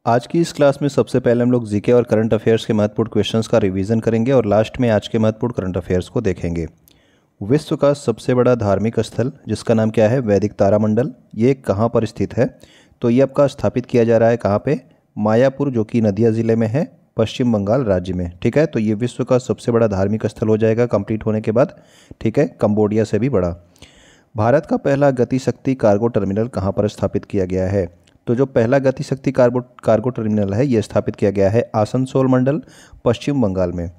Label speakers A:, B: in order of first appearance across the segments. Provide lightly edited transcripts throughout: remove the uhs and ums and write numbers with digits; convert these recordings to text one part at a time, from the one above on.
A: आज की इस क्लास में सबसे पहले हम लोग जीके और करंट अफेयर्स के महत्वपूर्ण क्वेश्चंस का रिवीजन करेंगे और लास्ट में आज के महत्वपूर्ण करंट अफेयर्स को देखेंगे। विश्व का सबसे बड़ा धार्मिक स्थल जिसका नाम क्या है, वैदिक तारामंडल, ये कहाँ पर स्थित है? तो ये आपका स्थापित किया जा रहा है कहाँ पे? मायापुर, जो कि नदिया ज़िले में है, पश्चिम बंगाल राज्य में। ठीक है, तो ये विश्व का सबसे बड़ा धार्मिक स्थल हो जाएगा कंप्लीट होने के बाद। ठीक है, कंबोडिया से भी बड़ा। भारत का पहला गतिशक्ति कार्गो टर्मिनल कहाँ पर स्थापित किया गया है? तो जो पहला गतिशक्ति कार्गो टर्मिनल है ये स्थापित किया गया है आसनसोल मंडल, पश्चिम बंगाल में।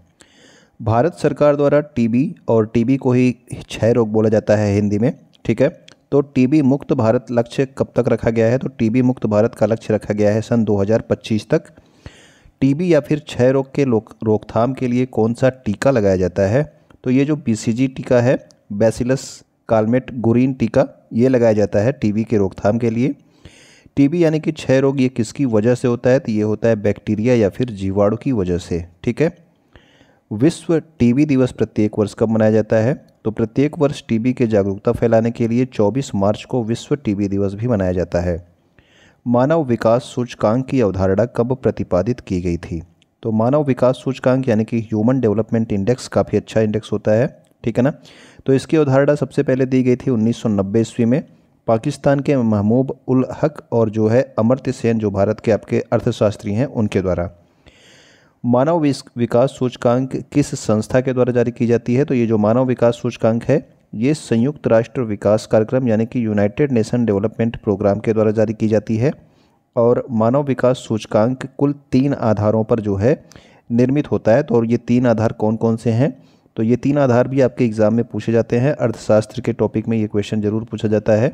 A: भारत सरकार द्वारा टीबी, और टीबी को ही क्षय रोग बोला जाता है हिंदी में, ठीक है, तो टीबी मुक्त भारत लक्ष्य कब तक रखा गया है? तो टीबी मुक्त भारत का लक्ष्य रखा गया है सन 2025 तक। टीबी या फिर क्षय रोग के रोकथाम के लिए कौन सा टीका लगाया जाता है? तो ये जो बीसीजी टीका है, बैसिलस कालमेट गुरिन टीका, ये लगाया जाता है टीबी के रोकथाम के लिए। टीबी यानी कि क्षय रोग, ये किसकी वजह से होता है? तो ये होता है बैक्टीरिया या फिर जीवाणु की वजह से। ठीक है, विश्व टीबी दिवस प्रत्येक वर्ष कब मनाया जाता है? तो प्रत्येक वर्ष टीबी के जागरूकता फैलाने के लिए 24 मार्च को विश्व टीबी दिवस भी मनाया जाता है। मानव विकास सूचकांक की अवधारणा कब प्रतिपादित की गई थी? तो मानव विकास सूचकांक यानी कि ह्यूमन डेवलपमेंट इंडेक्स काफ़ी अच्छा इंडेक्स होता है, ठीक है ना। तो इसकी अवधारणा सबसे पहले दी गई थी 1990 ईस्वी में पाकिस्तान के महमूद उल हक और जो है अमर्त्य सेन, जो भारत के आपके अर्थशास्त्री हैं, उनके द्वारा। मानव विकास सूचकांक किस संस्था के द्वारा जारी की जाती है? तो ये जो मानव विकास सूचकांक है ये संयुक्त राष्ट्र विकास कार्यक्रम यानी कि यूनाइटेड नेशन डेवलपमेंट प्रोग्राम के द्वारा जारी की जाती है। और मानव विकास सूचकांक कुल 3 आधारों पर जो है निर्मित होता है। तो और ये 3 आधार कौन कौन से हैं? तो ये 3 आधार भी आपके एग्जाम में पूछे जाते हैं, अर्थशास्त्र के टॉपिक में ये क्वेश्चन जरूर पूछा जाता है,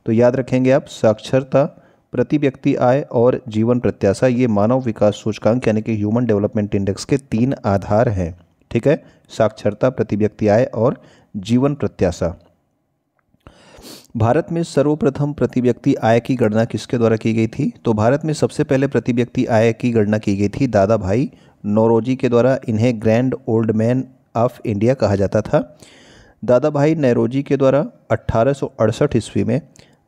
A: तो याद रखेंगे आप। साक्षरता, प्रति व्यक्ति आय और जीवन प्रत्याशा, ये मानव विकास सूचकांक यानी कि ह्यूमन डेवलपमेंट इंडेक्स के 3 आधार हैं। ठीक है, साक्षरता, प्रति व्यक्ति आय और जीवन प्रत्याशा। भारत में सर्वप्रथम प्रति व्यक्ति आय की गणना किसके द्वारा की गई थी? तो भारत में सबसे पहले प्रति व्यक्ति आय की गणना की गई थी दादा भाई नौरोजी के द्वारा। इन्हें grand old man of India कहा जाता था। दादा भाई नौरोजी के द्वारा 1868 ईस्वी में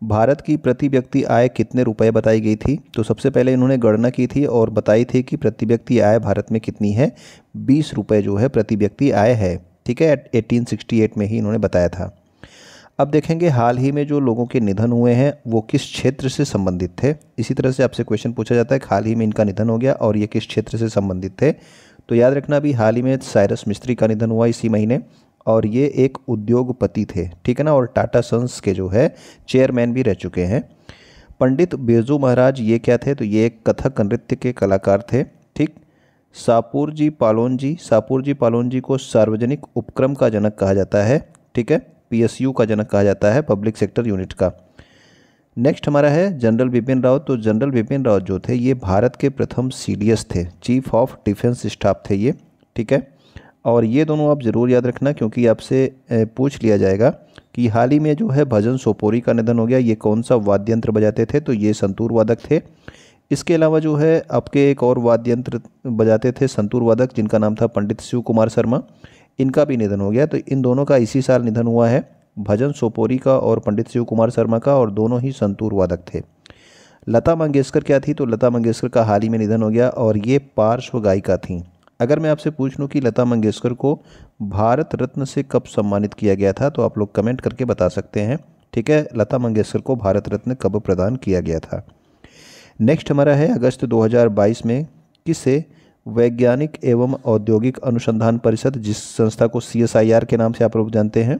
A: भारत की प्रति व्यक्ति आय कितने रुपए बताई गई थी? तो सबसे पहले इन्होंने गणना की थी और बताई थी कि प्रति व्यक्ति आय भारत में कितनी है, 20 रुपये जो है प्रति व्यक्ति आय है। ठीक है, 1868 में ही इन्होंने बताया था। अब देखेंगे हाल ही में जो लोगों के निधन हुए हैं वो किस क्षेत्र से संबंधित थे। इसी तरह से आपसे क्वेश्चन पूछा जाता है, हाल ही में इनका निधन हो गया और ये किस क्षेत्र से संबंधित थे। तो याद रखना, अभी हाल ही में साइरस मिस्त्री का निधन हुआ इसी महीने, और ये एक उद्योगपति थे, ठीक है ना, और टाटा सन्स के जो है चेयरमैन भी रह चुके हैं। पंडित बिरजू महाराज ये क्या थे? तो ये एक कथक नृत्य के कलाकार थे। ठीक, सापुरजी पालोनजी को सार्वजनिक उपक्रम का जनक कहा जाता है। ठीक है, पीएसयू का जनक कहा जाता है, पब्लिक सेक्टर यूनिट का। नेक्स्ट हमारा है जनरल बिपिन रावत। तो जनरल बिपिन रावत जो थे ये भारत के प्रथम सीडीएस थे, चीफ ऑफ डिफेंस स्टाफ थे ये। ठीक है, और ये दोनों आप ज़रूर याद रखना क्योंकि आपसे पूछ लिया जाएगा कि हाल ही में जो है भजन सोपोरी का निधन हो गया। ये कौन सा वाद्य यंत्र बजाते थे? तो ये संतूर वादक थे। इसके अलावा जो है आपके एक और वाद्य यंत्र बजाते थे संतूर वादक, जिनका नाम था पंडित शिव कुमार शर्मा। इनका भी निधन हो गया। तो इन दोनों का इसी साल निधन हुआ है, भजन सोपोरी का और पंडित शिव कुमार शर्मा का, और दोनों ही संतूर वादक थे। लता मंगेशकर क्या थी? तो लता मंगेशकर का हाल ही में निधन हो गया और ये पार्श्व गायिका थी। अगर मैं आपसे पूछ लूँ कि लता मंगेशकर को भारत रत्न से कब सम्मानित किया गया था, तो आप लोग कमेंट करके बता सकते हैं। ठीक है, लता मंगेशकर को भारत रत्न कब प्रदान किया गया था। नेक्स्ट हमारा है अगस्त 2022 में किसे वैज्ञानिक एवं औद्योगिक अनुसंधान परिषद, जिस संस्था को CSIR के नाम से आप लोग जानते हैं,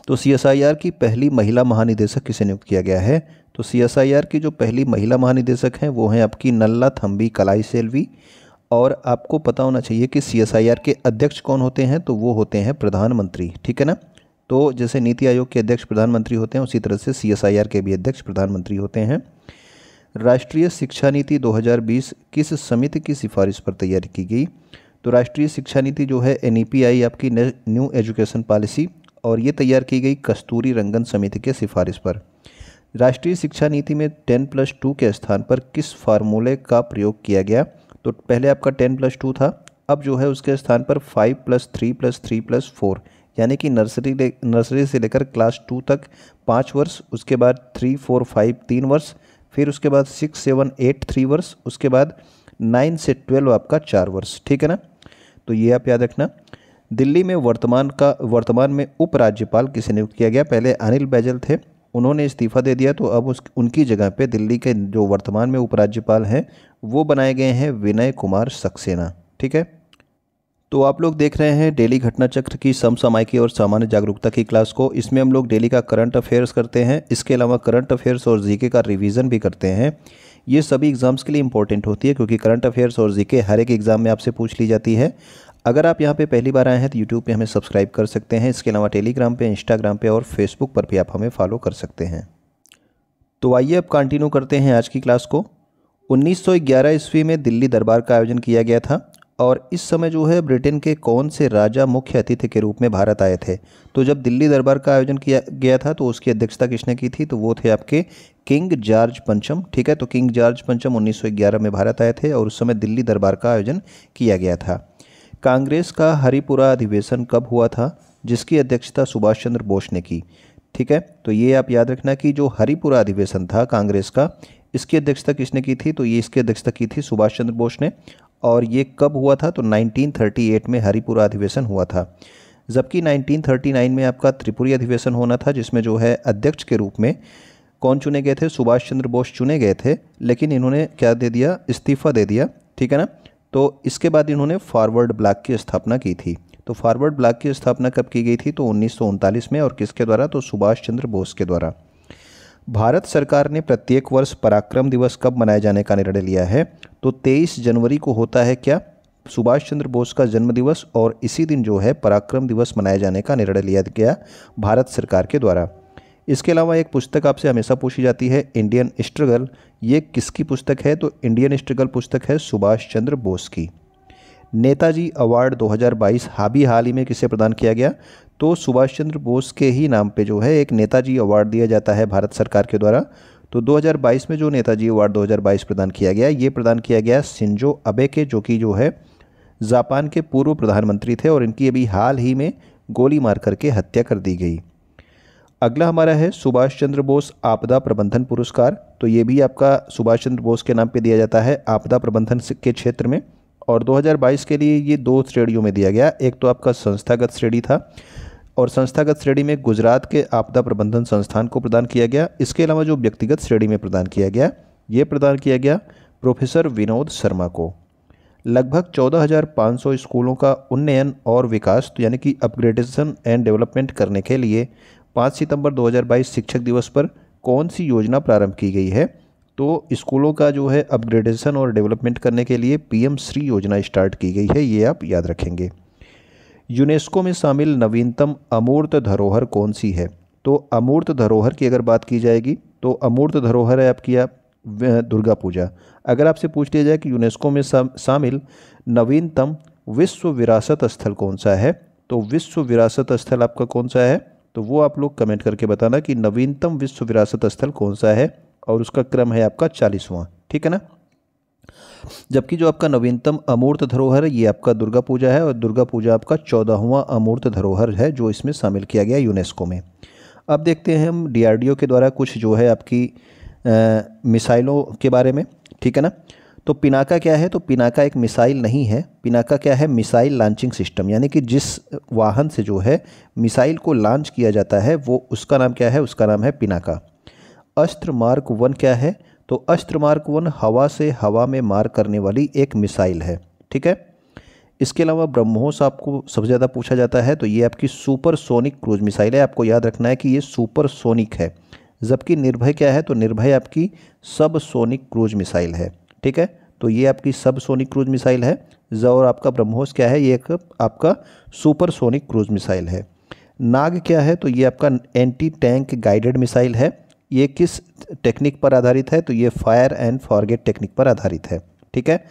A: तो CSIR की पहली महिला महानिदेशक किसे नियुक्त किया गया है? तो CSIR की जो पहली महिला महानिदेशक हैं वो हैं आपकी नल्ला थम्बी कलाई सेल्वी। और आपको पता होना चाहिए कि CSIR के अध्यक्ष कौन होते हैं? तो वो होते हैं प्रधानमंत्री। ठीक है ना, तो जैसे नीति आयोग के अध्यक्ष प्रधानमंत्री होते हैं उसी तरह से CSIR के भी अध्यक्ष प्रधानमंत्री होते हैं। राष्ट्रीय शिक्षा नीति 2020 किस समिति की सिफारिश पर तैयार की गई? तो राष्ट्रीय शिक्षा नीति जो है NEPI आपकी न्यू एजुकेशन पॉलिसी, और ये तैयार की गई कस्तूरी रंगन समिति के सिफारिश पर। राष्ट्रीय शिक्षा नीति में 10+2 के स्थान पर किस फार्मूले का प्रयोग किया गया? तो पहले आपका 10+2 था, अब जो है उसके स्थान पर 5+3+3+4 यानी कि नर्सरी से लेकर क्लास 2 तक 5 वर्ष, उसके बाद 3, 4, 5 3 वर्ष, फिर उसके बाद 6, 7, 8 3 वर्ष, उसके बाद 9 से 12 आपका 4 वर्ष, ठीक है ना। तो ये आप याद रखना। दिल्ली में वर्तमान में उपराज्यपाल किसे नियुक्त किया गया? पहले अनिल बैजल थे, उन्होंने इस्तीफा दे दिया, तो अब उनकी जगह पे दिल्ली के जो वर्तमान में उपराज्यपाल हैं वो बनाए गए हैं विनय कुमार सक्सेना, ठीक है। तो आप लोग देख रहे हैं डेली घटना चक्र की समसामयिकी और सामान्य जागरूकता की क्लास को। इसमें हम लोग डेली का करंट अफेयर्स करते हैं, इसके अलावा करंट अफेयर्स और जीके का रिवीजन भी करते हैं। ये सभी एग्जाम्स के लिए इंपॉर्टेंट होती है, क्योंकि करंट अफेयर्स और जीके हर एक एग्जाम में आपसे पूछ ली जाती है। अगर आप यहाँ पे पहली बार आए हैं तो यूट्यूब पे हमें सब्सक्राइब कर सकते हैं। इसके अलावा टेलीग्राम पे, इंस्टाग्राम पे और फेसबुक पर भी आप हमें फॉलो कर सकते हैं। तो आइए अब कंटिन्यू करते हैं आज की क्लास को। 1911 ईस्वी में दिल्ली दरबार का आयोजन किया गया था, और इस समय जो है ब्रिटेन के कौन से राजा मुख्य अतिथि के रूप में भारत आए थे? तो जब दिल्ली दरबार का आयोजन किया गया था तो उसकी अध्यक्षता किसने की थी? तो वो थे आपके किंग जॉर्ज पंचम, ठीक है। तो किंग जॉर्ज पंचम 1911 में भारत आए थे और उस समय दिल्ली दरबार का आयोजन किया गया था। कांग्रेस का हरिपुरा अधिवेशन कब हुआ था, जिसकी अध्यक्षता सुभाष चंद्र बोस ने की? ठीक है, तो ये आप याद रखना कि जो हरिपुरा अधिवेशन था कांग्रेस का, इसकी अध्यक्षता किसने की थी? तो ये इसकी अध्यक्षता की थी सुभाष चंद्र बोस ने। और ये कब हुआ था? तो 1938 में हरिपुरा अधिवेशन हुआ था। जबकि 1939 में आपका त्रिपुरी अधिवेशन होना था, जिसमें जो है अध्यक्ष के रूप में कौन चुने गए थे? सुभाष चंद्र बोस चुने गए थे, लेकिन इन्होंने क्या दे दिया? इस्तीफा दे दिया, ठीक है ना। तो इसके बाद इन्होंने फॉरवर्ड ब्लॉक की स्थापना की थी। तो फॉरवर्ड ब्लॉक की स्थापना कब की गई थी? तो 1939 में, और किसके द्वारा? तो सुभाष चंद्र बोस के द्वारा। भारत सरकार ने प्रत्येक वर्ष पराक्रम दिवस कब मनाए जाने का निर्णय लिया है? तो 23 जनवरी को होता है क्या? सुभाष चंद्र बोस का जन्म दिवस, और इसी दिन जो है पराक्रम दिवस मनाए जाने का निर्णय लिया गया भारत सरकार के द्वारा। इसके अलावा एक पुस्तक आपसे हमेशा पूछी जाती है, इंडियन स्ट्रगल। ये किसकी पुस्तक है? तो इंडियन स्ट्रगल पुस्तक है सुभाष चंद्र बोस की। नेताजी अवार्ड 2022 हाल ही में किसे प्रदान किया गया? तो सुभाष चंद्र बोस के ही नाम पे जो है एक नेताजी अवार्ड दिया जाता है भारत सरकार के द्वारा। तो 2022 में जो नेताजी अवार्ड 2022 प्रदान किया गया, ये प्रदान किया गया शिंजो अबे के, जो कि जो है जापान के पूर्व प्रधानमंत्री थे, और इनकी अभी हाल ही में गोली मार करके हत्या कर दी गई। अगला हमारा है सुभाष चंद्र बोस आपदा प्रबंधन पुरस्कार। तो ये भी आपका सुभाष चंद्र बोस के नाम पे दिया जाता है आपदा प्रबंधन के क्षेत्र में, और 2022 के लिए ये 2 श्रेणियों में दिया गया। एक तो आपका संस्थागत श्रेणी था, और संस्थागत श्रेणी में गुजरात के आपदा प्रबंधन संस्थान को प्रदान किया गया। इसके अलावा जो व्यक्तिगत श्रेणी में प्रदान किया गया, ये प्रदान किया गया प्रोफेसर विनोद शर्मा को। लगभग 14,500 स्कूलों का उन्नयन और विकास, तो यानी कि अपग्रेडेशन एंड डेवलपमेंट करने के लिए 5 सितंबर 2022 शिक्षक दिवस पर कौन सी योजना प्रारंभ की गई है? तो स्कूलों का जो है अपग्रेडेशन और डेवलपमेंट करने के लिए PM श्री योजना स्टार्ट की गई है, ये आप याद रखेंगे। यूनेस्को में शामिल नवीनतम अमूर्त धरोहर कौन सी है? तो अमूर्त धरोहर की अगर बात की जाएगी तो अमूर्त धरोहर है आपकी दुर्गा पूजा। अगर आपसे पूछ लिया जाए कि यूनेस्को में शामिल नवीनतम विश्व विरासत स्थल कौन सा है, तो विश्व विरासत स्थल आपका कौन सा है? तो वो आप लोग कमेंट करके बताना कि नवीनतम विश्व विरासत स्थल कौन सा है, और उसका क्रम है आपका 40वां, ठीक है ना। जबकि जो आपका नवीनतम अमूर्त धरोहर है, ये आपका दुर्गा पूजा है, और दुर्गा पूजा आपका 14वां अमूर्त धरोहर है जो इसमें शामिल किया गया यूनेस्को में। अब देखते हैं हम DRDO के द्वारा कुछ जो है आपकी मिसाइलों के बारे में, ठीक है ना। तो पिनाका क्या है? तो पिनाका एक मिसाइल नहीं है। पिनाका क्या है? मिसाइल लॉन्चिंग सिस्टम, यानी कि जिस वाहन से जो है मिसाइल को लॉन्च किया जाता है, वो उसका नाम क्या है? उसका नाम है पिनाका। अस्त्र मार्क 1 क्या है? तो अस्त्र मार्क 1 हवा से हवा में मार करने वाली एक मिसाइल है, ठीक है। इसके अलावा ब्रह्मोस आपको सबसे ज़्यादा पूछा जाता है, तो ये आपकी सुपरसोनिक क्रूज मिसाइल है। आपको याद रखना है कि ये सुपरसोनिक है। जबकि निर्भय क्या है? तो निर्भय आपकी सब सोनिक क्रूज मिसाइल है, ठीक है। तो ये आपकी सब सोनिक क्रूज मिसाइल है। और आपका ब्रह्मोस क्या है? ये एक आपका सुपरसोनिक क्रूज मिसाइल है। नाग क्या है? तो ये आपका एंटी टैंक गाइडेड मिसाइल है। ये किस टेक्निक पर आधारित है? तो ये फायर एंड फॉरगेट टेक्निक पर आधारित है, ठीक है।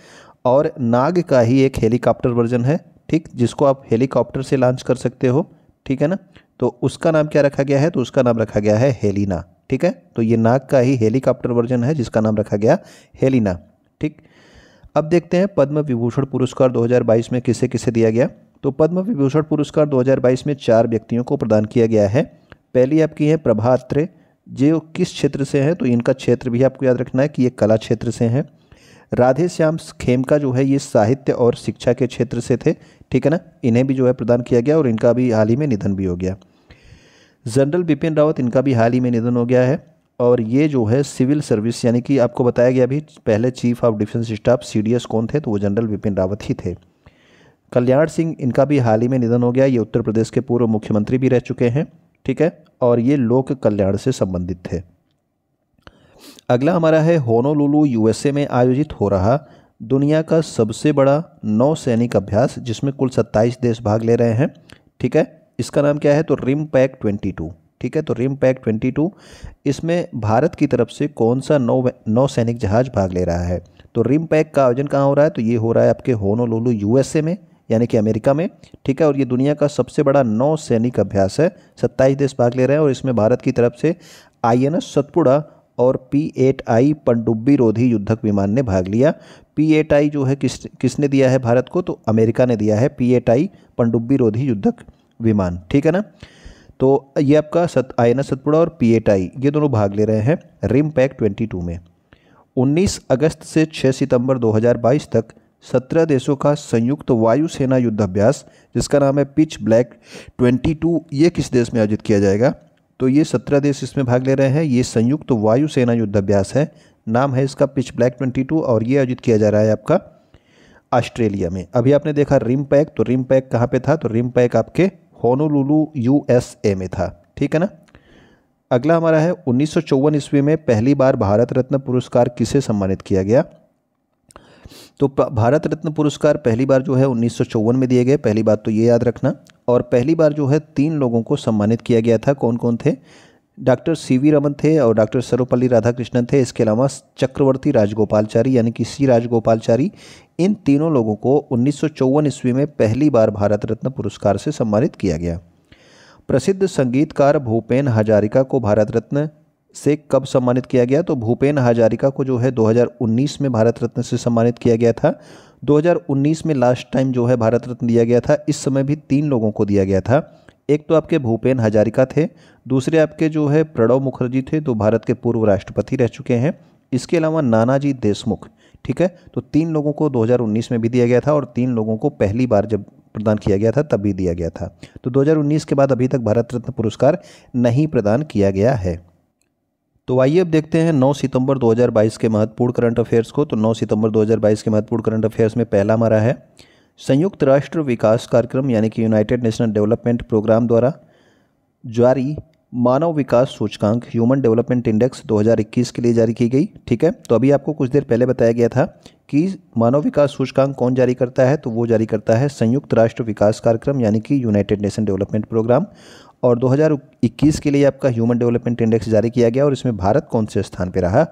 A: और नाग का ही एक हेलीकॉप्टर वर्जन है, ठीक, जिसको आप हेलीकॉप्टर से लॉन्च कर सकते हो, ठीक है ना। तो उसका नाम क्या रखा गया है? तो उसका नाम रखा गया है हेलिना, ठीक है। तो ये नाग का ही हेलीकॉप्टर वर्जन है जिसका नाम रखा गया हेलिना, ठीक। अब देखते हैं पद्म विभूषण पुरस्कार 2022 में किसे किसे दिया गया। तो पद्म विभूषण पुरस्कार 2022 में 4 व्यक्तियों को प्रदान किया गया है। पहली आपकी है प्रभा अत्रे, जो किस क्षेत्र से हैं, तो इनका क्षेत्र भी आपको याद रखना है कि ये कला क्षेत्र से हैं। राधे श्याम खेमका जो है ये साहित्य और शिक्षा के क्षेत्र से थे, ठीक है ना, इन्हें भी जो है प्रदान किया गया और इनका भी हाल ही में निधन भी हो गया। जनरल बिपिन रावत, इनका भी हाल ही में निधन हो गया है और ये जो है सिविल सर्विस, यानी कि आपको बताया गया अभी पहले chief of defence staff CDS कौन थे, तो वो जनरल बिपिन रावत ही थे। कल्याण सिंह, इनका भी हाल ही में निधन हो गया, ये उत्तर प्रदेश के पूर्व मुख्यमंत्री भी रह चुके हैं, ठीक है, और ये लोक कल्याण से संबंधित थे। अगला हमारा है होनोलुलु USA में आयोजित हो रहा दुनिया का सबसे बड़ा नौसैनिक अभ्यास, जिसमें कुल 27 देश भाग ले रहे हैं, ठीक है। इसका नाम क्या है, तो रिमपैक 22, ठीक है। तो रिमपैक 22, इसमें भारत की तरफ से कौन सा नौसैनिक जहाज भाग ले रहा है, तो रिमपैक का आयोजन कहाँ हो रहा है, तो ये हो रहा है आपके होनोलुलु USA में, यानी कि अमेरिका में, ठीक है। और ये दुनिया का सबसे बड़ा नौसैनिक अभ्यास है, 27 देश भाग ले रहे हैं और इसमें भारत की तरफ से INS सतपुड़ा और P-8I पनडुब्बी रोधी युद्धक विमान ने भाग लिया। P-8I जो है किसने दिया है भारत को, तो अमेरिका ने दिया है P-8I पनडुब्बी रोधी युद्धक विमान, ठीक है ना। तो ये आपका INS सतपुड़ा और P-8I ये दोनों भाग ले रहे हैं रिमपैक 22 में। 19 अगस्त से 6 सितंबर 2022 तक 17 देशों का संयुक्त वायुसेना युद्धाभ्यास, जिसका नाम है पिच ब्लैक 22, ये किस देश में आयोजित किया जाएगा, तो ये 17 देश इसमें भाग ले रहे हैं। ये संयुक्त वायुसेना युद्धाभ्यास है, नाम है इसका पिच ब्लैक 22 और ये आयोजित किया जा रहा है आपका ऑस्ट्रेलिया में। अभी आपने देखा रिमपैक, तो रिमपैक कहाँ पे था, तो रिमपैक आपके होनोलुलु USA में था, ठीक है ना। अगला हमारा है 1954 ईस्वी में पहली बार भारत रत्न पुरस्कार किसे सम्मानित किया गया, तो भारत रत्न पुरस्कार पहली बार जो है 1954 में दिए गए, पहली बात तो ये याद रखना। और पहली बार जो है 3 लोगों को सम्मानित किया गया था, कौन कौन थे, डॉक्टर CV रमन थे और डॉक्टर सर्वपल्ली राधाकृष्णन थे, इसके अलावा चक्रवर्ती राजगोपालचारी यानी कि C राजगोपालचारी, इन तीनों लोगों को 1954 ईस्वी में पहली बार भारत रत्न पुरस्कार से सम्मानित किया गया। प्रसिद्ध संगीतकार भूपेन हजारिका को भारत रत्न से कब सम्मानित किया गया, तो भूपेन हजारिका को जो है 2019 में भारत रत्न से सम्मानित किया गया था। 2019 में लास्ट टाइम जो है भारत रत्न दिया गया था, इस समय भी 3 लोगों को दिया गया था। एक तो आपके भूपेन हजारिका थे, दूसरे आपके जो है प्रणब मुखर्जी थे, तो भारत के पूर्व राष्ट्रपति रह चुके हैं, इसके अलावा नानाजी देशमुख, ठीक है। तो 3 लोगों को 2019 में भी दिया गया था और 3 लोगों को पहली बार जब प्रदान किया गया था तब भी दिया गया था। तो 2019 के बाद अभी तक भारत रत्न पुरस्कार नहीं प्रदान किया गया है। तो आइए अब देखते हैं 9 सितंबर 2022 के महत्वपूर्ण करंट अफेयर्स को। तो 9 सितंबर 2022 के महत्वपूर्ण करंट अफेयर्स में पहला हमारा है संयुक्त राष्ट्र विकास कार्यक्रम यानी कि यूनाइटेड नेशनल डेवलपमेंट प्रोग्राम द्वारा जारी मानव विकास सूचकांक ह्यूमन डेवलपमेंट इंडेक्स 2021 के लिए जारी की गई, ठीक है। तो अभी आपको कुछ देर पहले बताया गया था कि मानव विकास सूचकांक कौन जारी करता है, तो वो जारी करता है संयुक्त राष्ट्र विकास कार्यक्रम यानी कि यूनाइटेड नेशन डेवलपमेंट प्रोग्राम। और 2021 के लिए आपका ह्यूमन डेवलपमेंट इंडेक्स जारी किया गया और इसमें भारत कौन से स्थान पे रहा,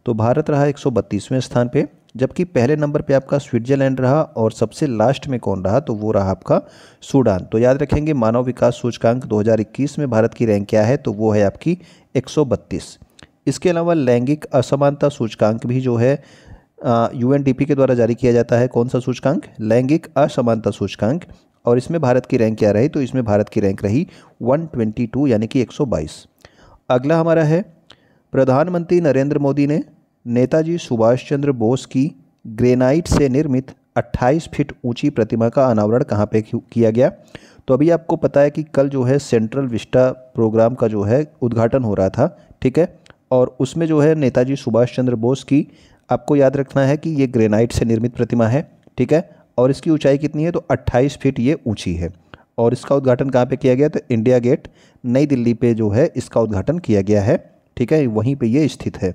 A: तो भारत रहा 132वें स्थान पे, जबकि पहले नंबर पे आपका स्विट्जरलैंड रहा और सबसे लास्ट में कौन रहा, तो वो रहा आपका सूडान। तो याद रखेंगे मानव विकास सूचकांक 2021 में भारत की रैंक क्या है, तो वो है आपकी 132। इसके अलावा लैंगिक असमानता सूचकांक भी जो है UNDP के द्वारा जारी किया जाता है। कौन सा सूचकांक, लैंगिक असमानता सूचकांक, और इसमें भारत की रैंक क्या रही, तो इसमें भारत की रैंक रही 122 यानी कि 122। अगला हमारा है प्रधानमंत्री नरेंद्र मोदी ने नेताजी सुभाष चंद्र बोस की ग्रेनाइट से निर्मित 28 फीट ऊंची प्रतिमा का अनावरण कहाँ पे किया गया, तो अभी आपको पता है कि कल जो है सेंट्रल विस्टा प्रोग्राम का जो है उद्घाटन हो रहा था, ठीक है। और उसमें जो है नेताजी सुभाष चंद्र बोस की, आपको याद रखना है कि ये ग्रेनाइट से निर्मित प्रतिमा है, ठीक है। और इसकी ऊंचाई कितनी है, तो 28 फीट ये ऊंची है। और इसका उद्घाटन कहाँ पे किया गया, तो इंडिया गेट नई दिल्ली पे जो है इसका उद्घाटन किया गया है, ठीक है, वहीं पे ये स्थित है।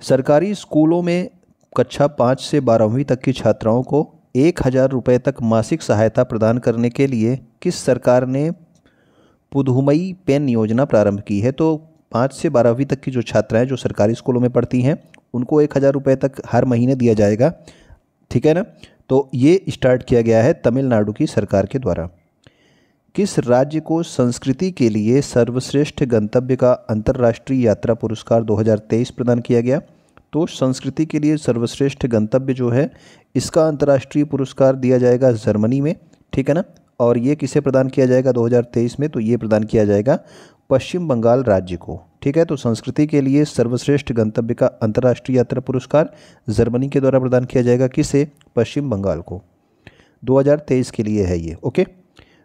A: सरकारी स्कूलों में कक्षा 5 से 12वीं तक की छात्राओं को 1000 रुपये तक मासिक सहायता प्रदान करने के लिए किस सरकार ने पुदुमई पेन योजना प्रारंभ की है, तो 5 से 12वीं तक की जो छात्राएं जो सरकारी स्कूलों में पढ़ती हैं उनको 1000 रुपये तक हर महीने दिया जाएगा, ठीक है ना। तो ये स्टार्ट किया गया है तमिलनाडु की सरकार के द्वारा। किस राज्य को संस्कृति के लिए सर्वश्रेष्ठ गंतव्य का अंतर्राष्ट्रीय यात्रा पुरस्कार 2023 प्रदान किया गया, तो संस्कृति के लिए सर्वश्रेष्ठ गंतव्य जो है इसका अंतर्राष्ट्रीय पुरस्कार दिया जाएगा जर्मनी में, ठीक है ना। और ये किसे प्रदान किया जाएगा 2023 में, तो ये प्रदान किया जाएगा पश्चिम बंगाल राज्य को। ठीक है, तो संस्कृति के लिए सर्वश्रेष्ठ गंतव्य का अंतर्राष्ट्रीय यात्रा पुरस्कार जर्मनी के द्वारा प्रदान किया जाएगा। किसे? पश्चिम बंगाल को। 2023 के लिए है ये। ओके।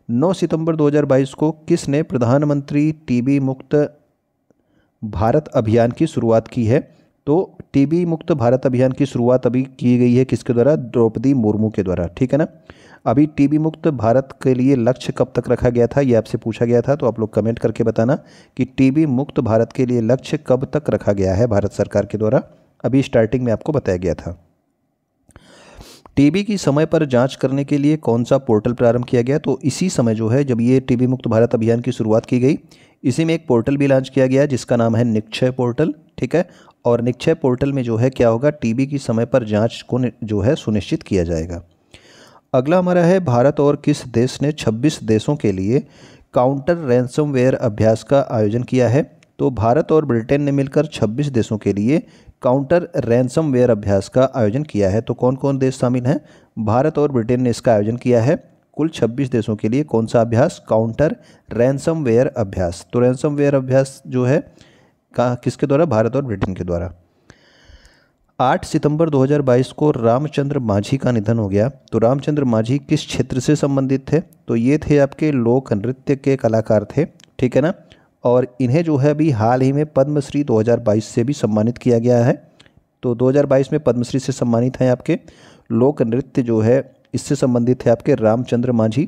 A: 9 सितंबर 2022 को किसने प्रधानमंत्री टीबी मुक्त भारत अभियान की शुरुआत की है? तो टीबी मुक्त भारत अभियान की शुरुआत अभी की गई है किसके द्वारा? द्रौपदी मुर्मू के द्वारा। ठीक है ना। अभी टीबी मुक्त भारत के लिए लक्ष्य कब तक रखा गया था, ये आपसे पूछा गया था, तो आप लोग कमेंट करके बताना कि टीबी मुक्त भारत के लिए लक्ष्य कब तक रखा गया है भारत सरकार के द्वारा। अभी स्टार्टिंग में आपको बताया गया था। टीबी की समय पर जांच करने के लिए कौन सा पोर्टल प्रारंभ किया गया? तो इसी समय जो है, जब ये टीबी मुक्त भारत अभियान की शुरुआत की गई, इसी में एक पोर्टल भी लॉन्च किया गया जिसका नाम है निक्षय पोर्टल। ठीक है, और निक्षय पोर्टल में जो है क्या होगा, टीबी की समय पर जांच को जो है सुनिश्चित किया जाएगा। अगला हमारा है, भारत और किस देश ने 26 देशों के लिए काउंटर रैंसमवेयर अभ्यास का आयोजन किया है? तो भारत और ब्रिटेन ने मिलकर 26 देशों के लिए काउंटर रैंसमवेयर अभ्यास का आयोजन किया है। तो कौन कौन देश शामिल हैं? भारत और ब्रिटेन ने इसका आयोजन किया है। कुल 26 देशों के लिए कौन सा अभ्यास? काउंटर रैंसमवेयर अभ्यास। तो रैंसमवेयर अभ्यास जो है किसके द्वारा? भारत और ब्रिटेन के द्वारा। 8 सितंबर 2022 को रामचंद्र मांझी का निधन हो गया। तो रामचंद्र मांझी किस क्षेत्र से संबंधित थे? तो ये थे आपके लोक नृत्य के कलाकार थे। ठीक है ना। और इन्हें जो है अभी हाल ही में पद्मश्री 2022 से भी सम्मानित किया गया है। तो 2022 में पद्मश्री से सम्मानित हैं आपके लोक नृत्य जो है, इससे संबंधित है आपके रामचंद्र मांझी।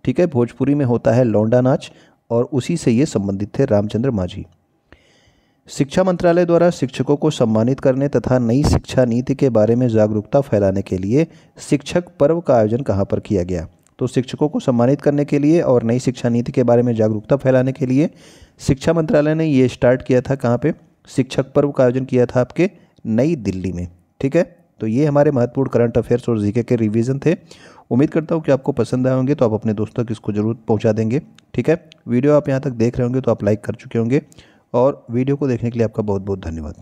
A: ठीक है, भोजपुरी में होता है लौंडा नाच, और उसी से ये संबंधित थे रामचंद्र मांझी। शिक्षा मंत्रालय द्वारा शिक्षकों को सम्मानित करने तथा नई शिक्षा नीति के बारे में जागरूकता फैलाने के लिए शिक्षक पर्व का आयोजन कहाँ पर किया गया? तो शिक्षकों को सम्मानित करने के लिए और नई शिक्षा नीति के बारे में जागरूकता फैलाने के लिए शिक्षा मंत्रालय ने ये स्टार्ट किया था। कहाँ पे? शिक्षक पर्व का आयोजन किया था आपके नई दिल्ली में। ठीक है, तो ये हमारे महत्वपूर्ण करंट अफेयर्स और जीके के रिवीजन थे। उम्मीद करता हूँ कि आपको पसंद आए होंगे, तो आप अपने दोस्तों तक इसको जरूर पहुँचा देंगे। ठीक है, वीडियो आप यहाँ तक देख रहे होंगे तो आप लाइक कर चुके होंगे, और वीडियो को देखने के लिए आपका बहुत बहुत धन्यवाद।